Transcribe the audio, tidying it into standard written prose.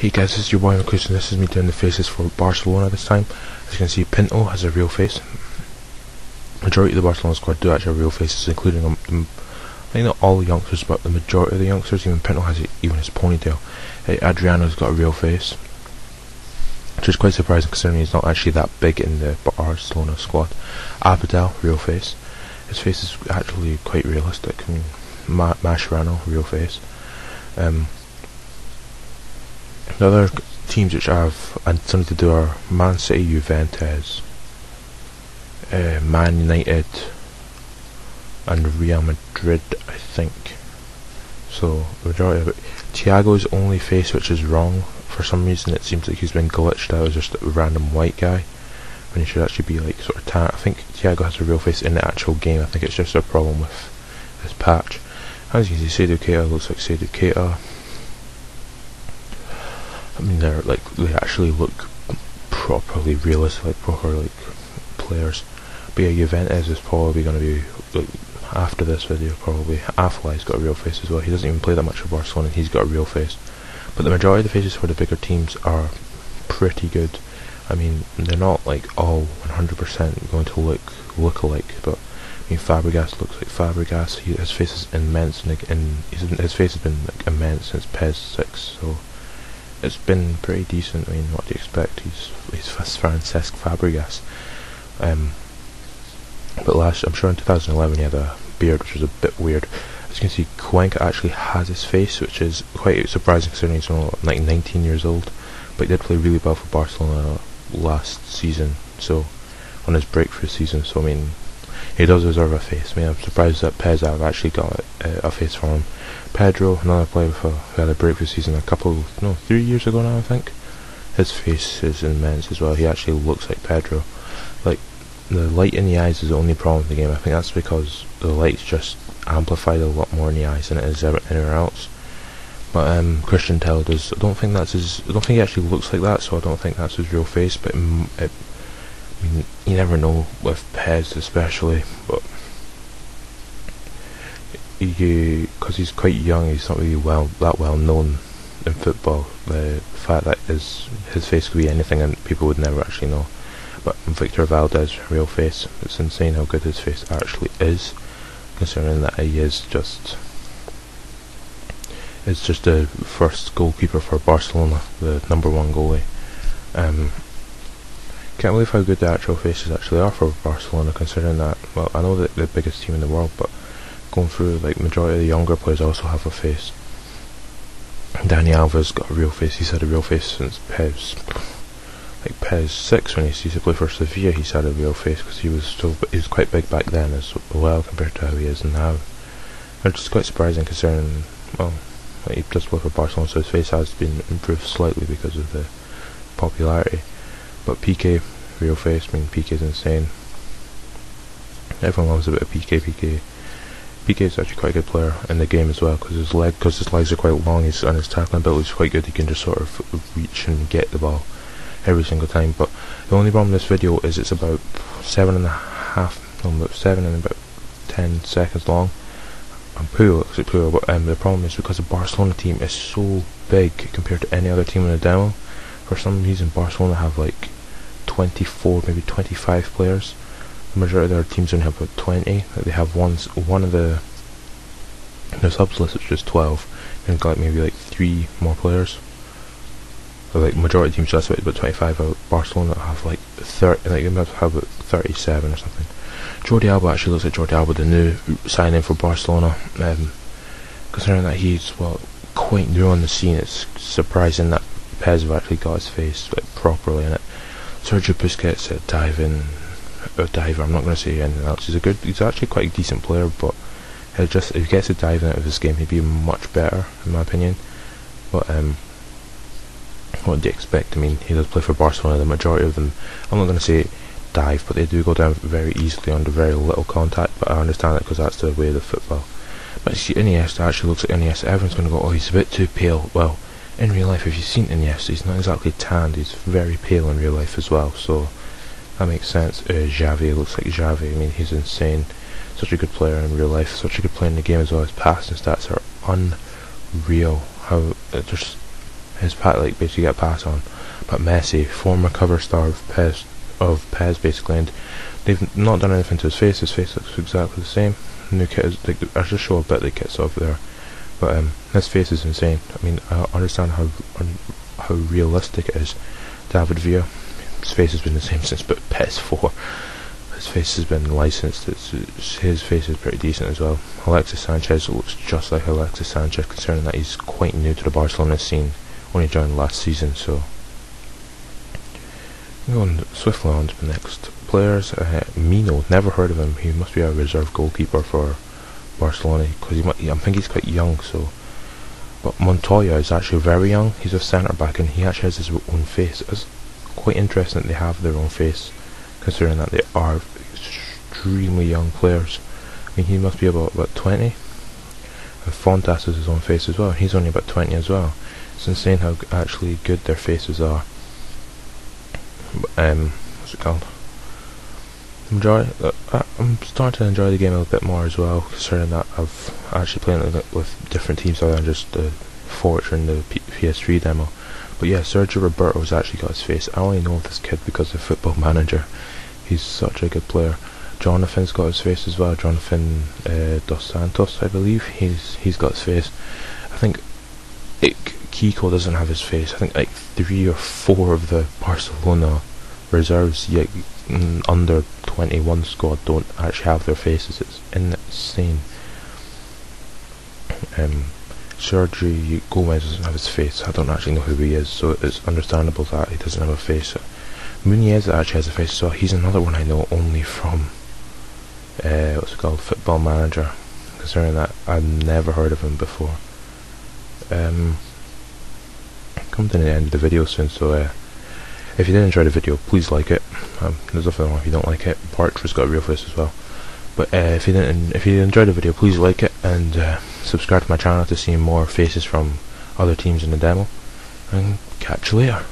Hey guys, this is your boy Chris, and this is me doing the faces for Barcelona this time. As you can see, Pinto has a real face. Majority of the Barcelona squad do actually have real faces, including I think not all the youngsters, but the majority of the youngsters. Even Pinto has even his ponytail. Adriano's got a real face, which is quite surprising considering he's not actually that big in the Barcelona squad. Abadal, real face. His face is actually quite realistic. I mean, Mascherano, real face. The other teams which have and something to do are Man City, Juventus, Man United, and Real Madrid, I think. So the majority of it. Thiago's only face which is wrong. For some reason, it seems like he's been glitched out as just a random white guy, when he should actually be like sort of tan. I think Thiago has a real face in the actual game. I think it's just a problem with this patch. As you can see, Seydou Keita looks like Seydou Keita. I mean, they actually look properly realistic, like proper like players. But yeah, Juventus is probably going to be like, after this video. Probably Aflai's got a real face as well. He doesn't even play that much for Barcelona, and he's got a real face. But the majority of the faces for the bigger teams are pretty good. I mean, they're not like all 100% going to look alike. But I mean, Fabregas looks like Fabregas. His face is immense, and his face has been like immense since PES 6. So it's been pretty decent. I mean, what do you expect? He's Francesc Fabregas. But I'm sure in 2011 he had a beard, which was a bit weird. As you can see, Cuenca actually has his face, which is quite surprising considering he's only like 19 years old. But he did play really well for Barcelona last season, so on his breakthrough season. So I mean, he does deserve a face. I mean, I'm surprised that PES have actually got a face for him. Pedro, another player who had a breakthrough season 3 years ago now, I think. His face is immense as well. He actually looks like Pedro. Like, the light in the eyes is the only problem with the game. I think that's because the light's just amplified a lot more in the eyes than it is anywhere else. But Christian Tell does. I don't think he actually looks like that, so I don't think that's his real face. But I mean, you never know with PES especially. But because he's quite young, he's not really that well known in football. The fact that his face could be anything and people would never actually know. But Victor Valdez, real face, it's insane how good his face actually is, considering that he is just the first goalkeeper for Barcelona, the #1 goalie. Can't believe how good the actual faces actually are for Barcelona, considering that, well, I know that they're the biggest team in the world, but going through, like, majority of the younger players also have a face. Dani Alves got a real face. He's had a real face since PES 6 when he used to play for Sevilla. He's had a real face because he was quite big back then as well compared to how he is now. Which is quite surprising considering, well, he does play for Barcelona, so his face has been improved slightly because of the popularity. But PK, real face. I mean, PK is insane. Everyone loves a bit of PK. PK is actually quite a good player in the game as well, because his legs are quite long, and his tackling ability is quite good. He can just sort of reach and get the ball every single time. But the only problem with this video is it's about 7 and about 10 seconds long. I'm poor, but the problem is because the Barcelona team is so big compared to any other team in the demo. For some reason, Barcelona have like 24, maybe 25 players. The majority of their teams only have about 20. Like, they have one of the subs list, which is 12, and got maybe like 3 more players. So, like, majority of teams just about 25. Barcelona have like 30, like they must have about 37 or something. Jordi Alba actually looks like Jordi Alba, the new signing for Barcelona. Considering that he's quite new on the scene, it's surprising that PES have actually got his face like properly in it. Sergio Busquets, diver. I'm not going to say anything else. He's actually quite a decent player, but if he gets a diving out of his game, he'd be much better, in my opinion. But what do you expect? I mean, he does play for Barcelona. The majority of them, I'm not going to say dive, but they do go down very easily under very little contact. But I understand that because that's the way of the football. But see, Iniesta actually looks like Iniesta. Everyone's going to go, oh, he's a bit too pale. Well, in real life, if you've seen Iniesta, he's not exactly tanned. He's very pale in real life as well. So that makes sense. Xavi looks like Xavi. I mean, he's insane. Such a good player in real life. Such a good player in the game as well. His passing stats are unreal. How just his like basically get a pass on. But Messi, former cover star of PES basically, and they've not done anything to his face. His face looks exactly the same. New kit is like, I'll just show a bit of the kits over there, but his face is insane. I mean, I understand how realistic it is. David Villa, his face has been the same since but PS4. His face has been licensed. His face is pretty decent as well. Alexis Sanchez looks just like Alexis Sanchez, considering that he's quite new to the Barcelona scene, only joined last season. So going swiftly on to the next players. Mino, never heard of him. He must be a reserve goalkeeper for Barcelona, because I think he's quite young. So, but Montoya is actually very young. He's a centre back, and he actually has his own face. It's quite interesting that they have their own face, considering that they are extremely young players. I mean, he must be about 20. And Fontas has his own face as well. He's only about 20 as well. It's insane how actually good their faces are. What's it called? I'm starting to enjoy the game a little bit more as well, considering that I've actually playing it with different teams other than just the Forge and the PS3 demo. But yeah, Sergio Roberto's actually got his face. I only know of this kid because of Football Manager. He's such a good player. Jonathan's got his face as well. Jonathan Dos Santos, I believe. He's got his face. I think Kiko doesn't have his face. I think like 3 or 4 of the Barcelona reserves, under 21 squad, don't actually have their faces. It's insane. Sergio Gomez doesn't have his face. I don't actually know who he is, so it's understandable that he doesn't have a face. Muniz actually has a face, so he's another one I know only from what's it called, Football Manager, considering that I've never heard of him before. Come to the end of the video soon, so if you did enjoy the video, please like it. There's nothing wrong if you don't like it. Parcher's got a real face as well. But if you enjoyed the video, please like it, and subscribe to my channel to see more faces from other teams in the demo. And catch you later.